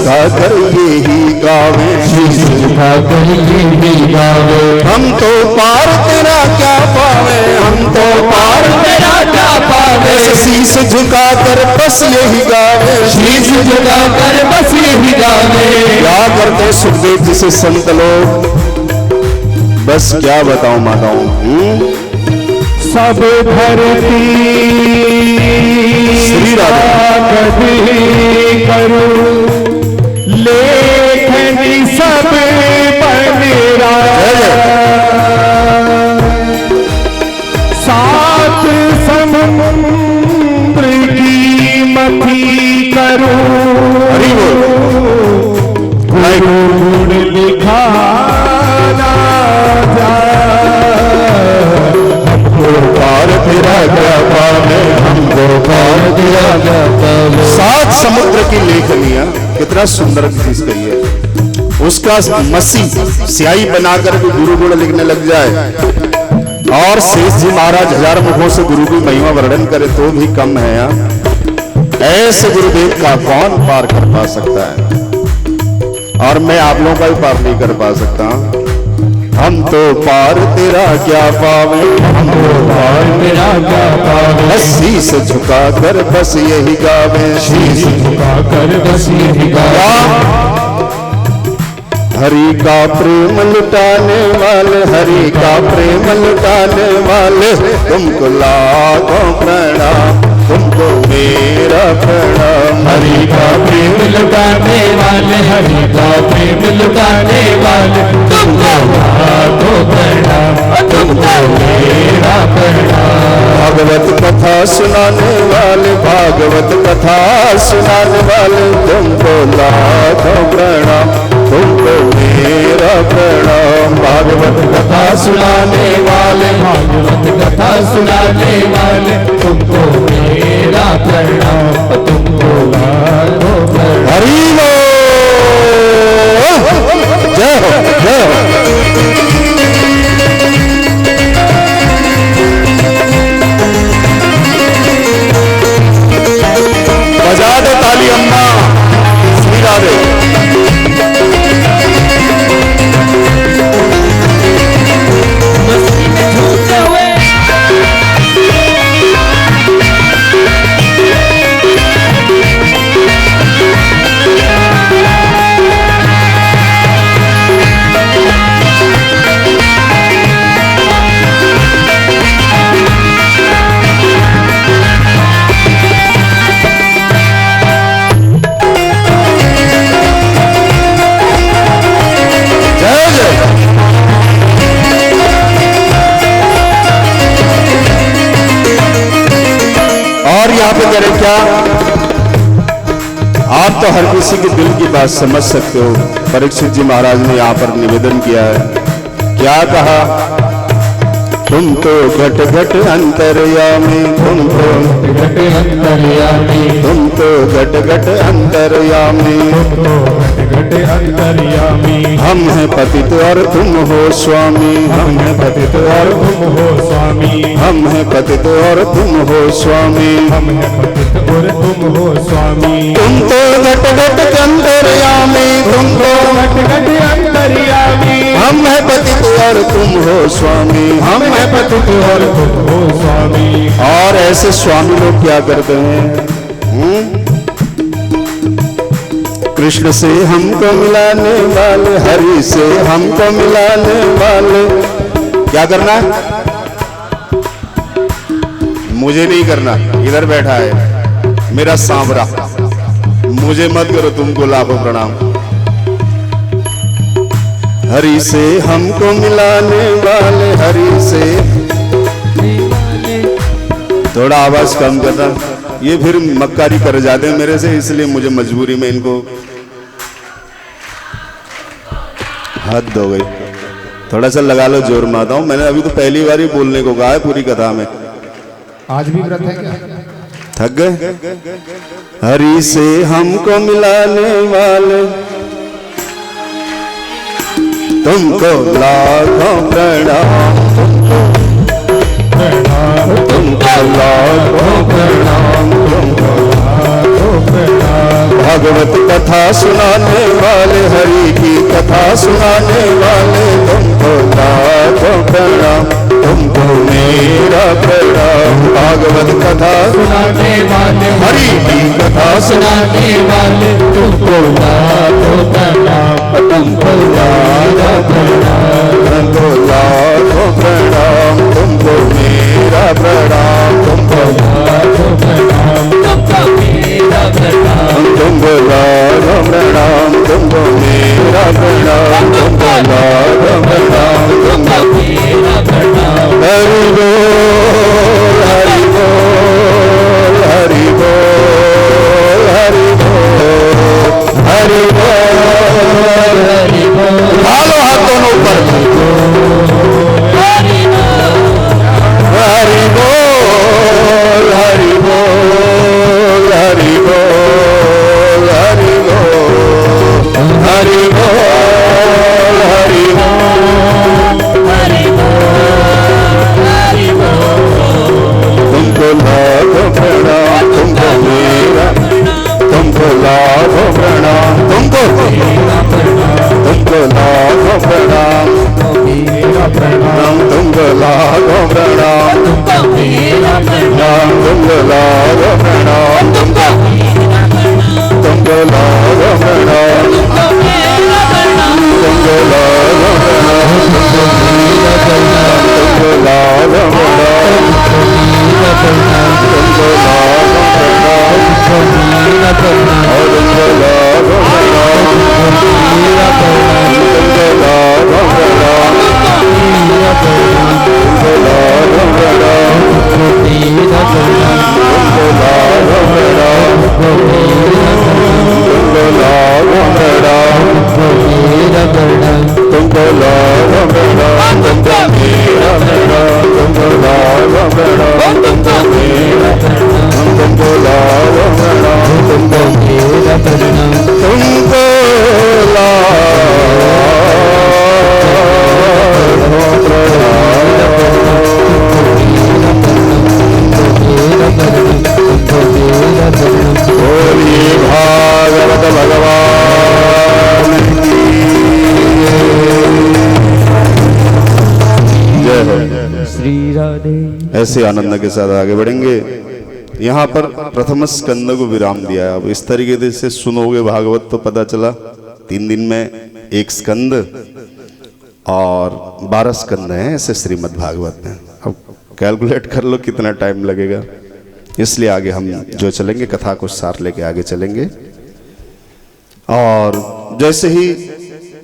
झुकाकर ये ही गावे, शीश झुकाकर ये ही गावे। हम तो पार तेरा क्या पावे, हम तो पार तेरा क्या पावे, शीश झुकाकर बस यही गावे, शीश झुकाकर बस यही गावे। क्या करते सुखदेव जी से संत लोग, बस क्या बताऊं माताओं। सब धरती श्री राधा कभी करूं, लेखनी सब बनेरा। सात समुद्र की मथी करूं, गुण लिखा पार तेरा क्या पावे, हमको पार तेरा क्या पावे। सात समुद्र की लेखनियां कितना सुंदर चीज कही है। उसका मसी स्याही बनाकर भी गुरु गुण लिखने लग जाए और शेष जी महाराज हजार मुखों से गुरु की महिमा वर्णन करे तो भी कम है यार। ऐसे गुरुदेव का कौन पार कर पा सकता है, और मैं आप लोगों का भी पार नहीं कर पा सकता। हम तो पार तेरा क्या पावे, हम तो पार तेरा क्या पावे। शीश झुकाकर बस यही गावे, शीश झुकाकर बस यही गावे। हरि का प्रेम लुटाने वाले, हरि का प्रेम लुटाने वाले, तुमको लाखों प्रणाम, तुमको मेरा प्रणाम। हरि का प्रेम लुटाने वाले, हरि का प्रेम लुटाने वाले, तुमको लाखों प्रणाम, तुमको मेरा प्रणाम। भागवत कथा सुनाने वाले, भागवत कथा सुनाने वाले, तुमको लाखों प्रणाम, तुमको मेरा प्रणाम। भागवत कथा सुनाने वाले, भागवत कथा सुनाने वाले, तुमको मेरा प्रणाम, तुमको लाखों प्रणाम। हरि बोल, जय हो जय हो। बजा दो ताली अम्मा, श्री राधे। यहाँ पे करें क्या, आप तो हर किसी के दिल की बात समझ सकते हो। परीक्षित जी महाराज ने यहाँ पर निवेदन किया है, क्या कहा, तुम तो घट घट अंतर्यामी, तुम तो घट अंतर्यामी, तुम तो घट घट अंतर्यामी, घट अंतर्यामी। हम हैं पतित और तुम हो स्वामी, हम हैं पतित और तुम हो स्वामी, हम हैं पतित और तुम हो स्वामी, हम हैं पतित और तुम हो स्वामी। तुम तो घट घट अंतर्यामी, तुम तो घट घट अंतर्यामी, हम हैं पतित और तुम हो स्वामी, हम हैं पतित और तुम हो स्वामी। और ऐसे स्वामी लोग क्या करते हैं, कृष्ण से हमको मिलाने वाले, हरि से हमको मिलाने वाले, क्या करना है, मुझे नहीं करना, इधर बैठा है मेरा सांवरा, मुझे मत करो, तुमको लाखों प्रणाम। हरि से हमको मिलाने वाले, हरि से, थोड़ा आवाज कम करना, ये फिर मक्कारी कर जाते हैं मेरे से, इसलिए मुझे मजबूरी में इनको, हद हो गई, थोड़ा सा लगा लो जोर माताओं। मैंने अभी तो पहली बार ही बोलने को कहा है पूरी कथा में। आज भी व्रत है क्या? थक गए? हरि से हमको मिलाने वाले, तुमको लाखों प्रणाम, तुमको लाखों प्रणाम, तुमको लाखों प्रणाम। भागवत कथा सुनाने वाले, हरि की कथा सुनाने वाले, तुमको लाखों प्रणाम, तुमको मेरा प्रणाम। भागवत कथा सुनाने वाले, हरि की कथा सुनाने वाले, तुमको लाखों प्रणाम, तुमको लाखों प्रणाम, तुमको लाखों प्रणाम, तुमको मेरा प्रणाम, तुमको लाखों प्रणाम, तुमको मेरा प्रणाम, तुमको लाखों प्रणाम, तुमको मेरा प्रणाम, तुमको लाखों प्रणाम, तुमको मेरा प्रणाम। हरि बोल हरि बोल हरि बोल हरि बोल हरि बोल हरि बोल, डालो हाथ दोनों ऊपर, हरि बोल, हरि बोल हरि बोल हरि बोल हरि बोल हरि बोल हरि बोल हरि बोल, हरि बोल, तुमको लाखों प्रणाम, तुमको मेरा, तुमको लाखों प्रणाम, तुमको तुमको लाखों प्रणाम, मेरा प्रणाम, तुमको लाखों प्रणाम, तुमको मेरा प्रणाम, तुमको लाखों प्रणाम, तुमको मेरा प्रणाम, तुमको लाखों प्रणाम, तुमको मेरा प्रणाम, तुमको लाखों प्रणाम, तुमको लाखों प्रणाम, मेरा प्रणाम, तुमको लाखों प्रणाम, मेरा प्रणाम, और तुमको लाखों प्रणाम, मेरा प्रणाम, तुमको लाखों प्रणाम, मेरा प्रणाम, तुमको लाखों प्रणाम, मेरा प्रणाम, तुमको लाखों प्रणाम, तुमको लाखों प्रणाम, मेरा प्रणाम, तुमको लाखों प्रणाम, तुमको मेरा प्रणाम, तुमको लाखों प्रणाम, तुमको मेरा प्रणाम, तुमको लाखों प्रणाम, तुमको मेरा प्रणाम, तुमको बोलिए भागवत भगवान की जय हो। श्री राधे। ऐसे आनंद के साथ आगे बढ़ेंगे। यहाँ पर प्रथम स्कंद को विराम दिया है। अब इस तरीके से सुनोगे भागवत तो पता चला 3 दिन में 1 स्कंद और 12 स्कंद हैं ऐसे श्रीमद् भागवत में। अब कैलकुलेट कर लो कितना टाइम लगेगा। इसलिए आगे हम जो चलेंगे कथा को सार लेके आगे चलेंगे। और जैसे ही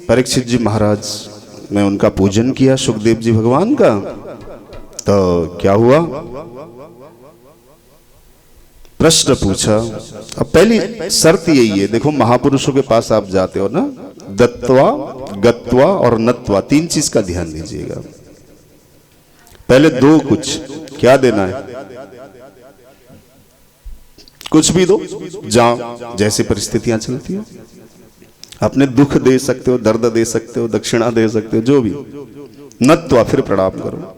परीक्षित जी महाराज ने उनका पूजन किया सुखदेव जी भगवान का, तो क्या हुआ, प्रश्न पूछा। अब पहली शर्त यही है, देखो महापुरुषों के पास आप जाते हो ना, दत्वा गत्वा और नत्वा 3 चीज का ध्यान दीजिएगा। पहले 2 कुछ क्या देना है, कुछ भी दो, जाओ जैसी परिस्थितियां चलती हो। अपने दुख दे सकते हो, दर्द दे सकते हो, दक्षिणा दे सकते हो, जो भी। नत्वा फिर प्रणाम करो।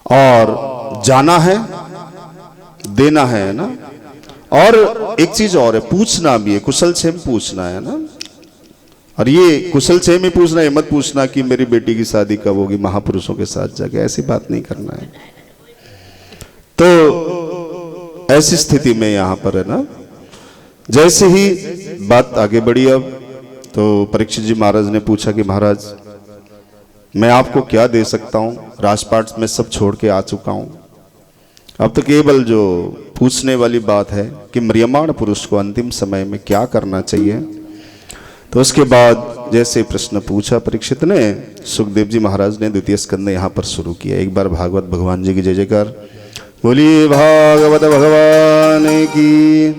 और जाना है, देना है ना। और एक चीज और है, पूछना भी है, कुशल क्षेम पूछना है ना। और ये कुशल क्षेम ही पूछना है, मत पूछना कि मेरी बेटी की शादी कब होगी महापुरुषों के साथ जाके, ऐसी बात नहीं करना है। तो ऐसी स्थिति में यहां पर है ना, जैसे ही बात आगे बढ़ी, अब तो परीक्षित जी महाराज ने पूछा कि महाराज मैं आपको क्या दे सकता हूं, राजपाट में सब छोड़ के आ चुका हूं। अब तो केवल जो पूछने वाली बात है कि म्रियमाण पुरुष को अंतिम समय में क्या करना चाहिए। तो उसके बाद जैसे प्रश्न पूछा परीक्षित ने, सुखदेव जी महाराज ने 2 स्कंद यहां पर शुरू किया। एक बार भागवत भगवान जी की जय जयकार बोलिए, भागवत भगवान की।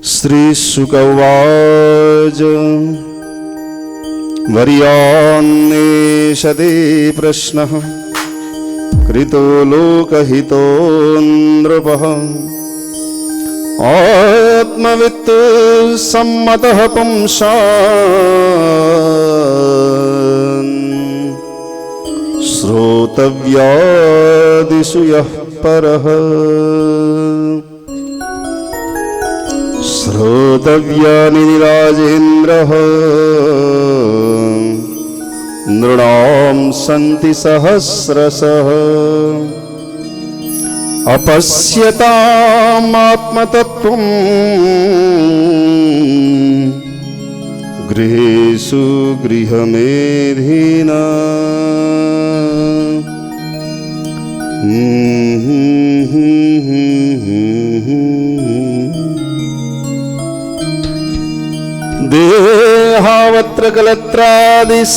श्री शुक उवाच वर्यान्नेषते प्रश्नः कृतो लोकहितो नृपः आत्मवित्तु सम्मतः पुंसान् श्रोतव्यादिषु यः परः। श्रोतव्यानि राजेन्द्रः नृणां सन्ति सहस्रशः अपश्यतामात्मतत्त्वम् गृहेषु गृहमेधिना देहावत्र कलत्रादिस्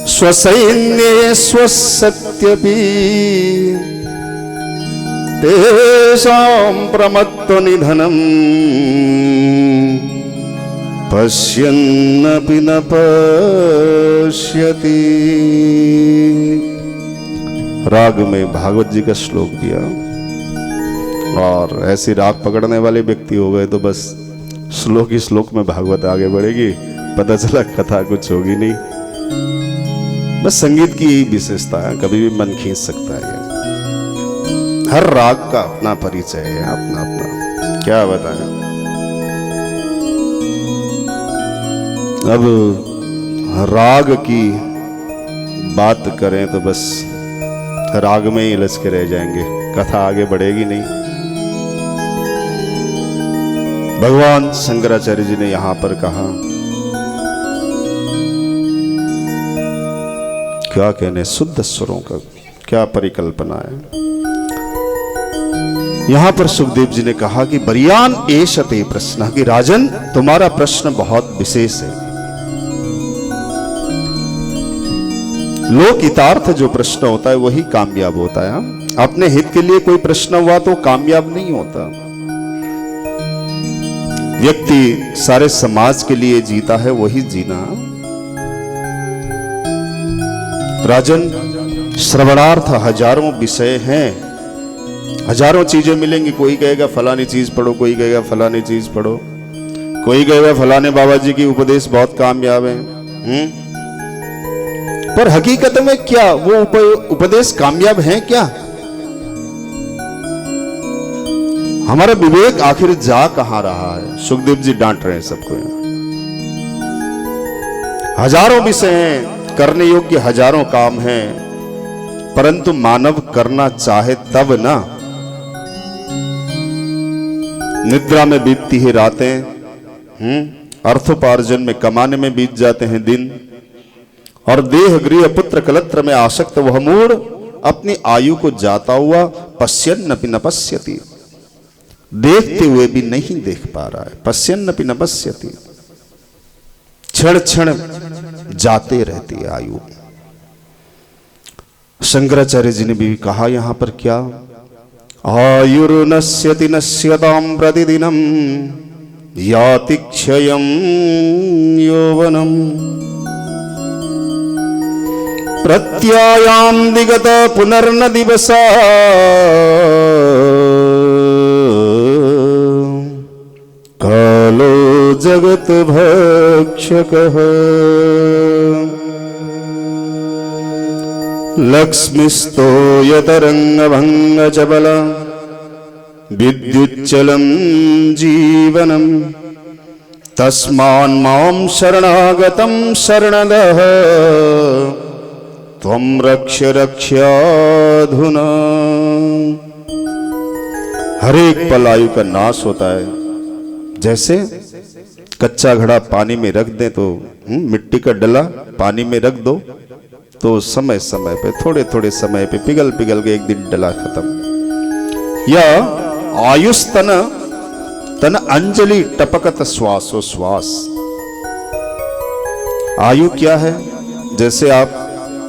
स्वसैन्ये स्वसत्यपि तेषां प्रमत्तनिधनं पश्यन्नपि न पश्यति। राग में भागवत जी का श्लोक दिया और ऐसी राग पकड़ने वाले व्यक्ति हो गए तो बस श्लोक ही श्लोक में भागवत आगे बढ़ेगी, पता चला कथा कुछ होगी नहीं। बस संगीत की यही विशेषता है, कभी भी मन खींच सकता है। हर राग का अपना परिचय है, अपना अपना क्या बताएं। अब राग की बात करें तो बस राग में ही उलझ के रह जाएंगे, कथा आगे बढ़ेगी नहीं। भगवान शंकराचार्य जी ने यहां पर कहा, क्या कहने शुद्ध स्वरों का क्या परिकल्पना है। यहां पर सुखदेव जी ने कहा कि बरियान एषते प्रश्न, कि राजन तुम्हारा प्रश्न बहुत विशेष है। लोकितार्थ जो प्रश्न होता है वही कामयाब होता है। अपने हित के लिए कोई प्रश्न हुआ तो कामयाब नहीं होता। व्यक्ति सारे समाज के लिए जीता है, वही जीना। राजन श्रवणार्थ हजारों विषय हैं, हजारों चीजें मिलेंगी। कोई कहेगा फलानी चीज पढ़ो, कोई कहेगा फलानी चीज पढ़ो, कोई कहेगा फलाने बाबा जी की उपदेश बहुत कामयाब है। पर हकीकत में क्या वो उपदेश कामयाब हैं क्या? हमारा विवेक आखिर जा कहां रहा है? सुखदेव जी डांट रहे हैं सबको। हजारों विषय हैं, करने योग्य हजारों काम हैं, परंतु मानव करना चाहे तब ना। निद्रा में बीतती है रातें, अर्थोपार्जन में कमाने में बीत जाते हैं दिन, और देह गृह पुत्र कलत्र में आसक्त वह मूढ़ अपनी आयु को जाता हुआ पश्यन्नपि न पश्यति, देखते हुए भी नहीं देख पा रहा है। पश्यन्नपि न पश्यति, क्षण क्षण जाते रहती है आयु। शंकराचार्य जी ने भी कहा यहां पर क्या, आयुर्नश्यति नश्यतां प्रतिदिनं याति क्षयं यौवनं प्रत्यायां दिगत पुनर्न दिवसा कालो जगत भक्षकः लक्ष्मीस्तो यतरंगभंग चबल विद्युच्चलं जीवनं तस्मान् मां शरणागतं शरणदः त्वं रक्ष रक्षाधुना। हर एक पल आयु का नाश होता है। जैसे कच्चा घड़ा पानी में रख दें तो मिट्टी का डला पानी में रख दो तो समय समय पे थोड़े थोड़े समय पे पिघल पिघल के एक दिन डला खत्म। या आयुस्तन तन अंजलि टपकत श्वासो श्वास। आयु क्या है? जैसे आप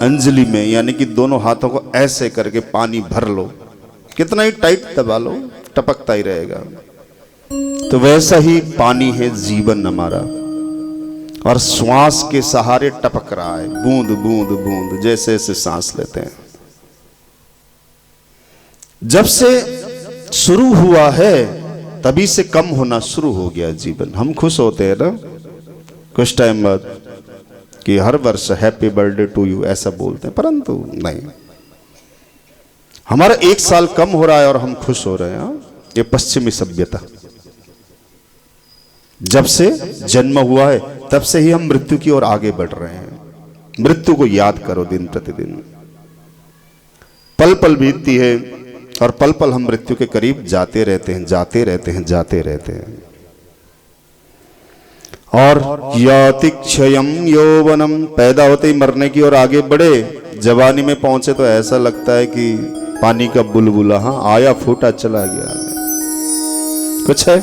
अंजलि में यानी कि दोनों हाथों को ऐसे करके पानी भर लो, कितना ही टाइट दबा लो टपकता ही रहेगा। तो वैसा ही पानी है जीवन हमारा, और श्वास के सहारे टपक रहा है, बूंद बूंद बूंद जैसे जैसे सांस लेते हैं। जब से शुरू हुआ है तभी से कम होना शुरू हो गया जीवन। हम खुश होते हैं ना कुछ टाइम बाद कि हर वर्ष हैप्पी बर्थडे टू यू ऐसा बोलते हैं, परंतु नहीं, हमारा 1 साल कम हो रहा है और हम खुश हो रहे हैं। ये पश्चिमी सभ्यता, जब से जन्म हुआ है तब से ही हम मृत्यु की ओर आगे बढ़ रहे हैं। मृत्यु को याद करो दिन प्रतिदिन। पल पल बीतती है और पल पल हम मृत्यु के करीब जाते रहते हैं, जाते रहते हैं, जाते रहते हैं। और याति क्षयम यौवनम, पैदा होते ही मरने की ओर आगे बढ़े, जवानी में पहुंचे तो ऐसा लगता है कि पानी का बुलबुला, हाँ आया फूटा चला गया। कुछ है,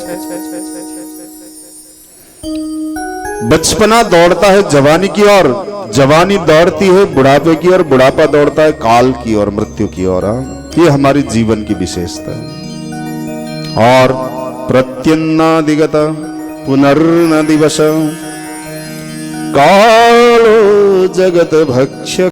बचपना दौड़ता है जवानी की ओर, जवानी दौड़ती है बुढ़ापे की ओर, बुढ़ापा दौड़ता है काल की ओर, मृत्यु की ओर। ये हमारी जीवन की विशेषता है। और प्रत्यन्नादिगत पुनर्न दिवस कालो जगत भक्ष्य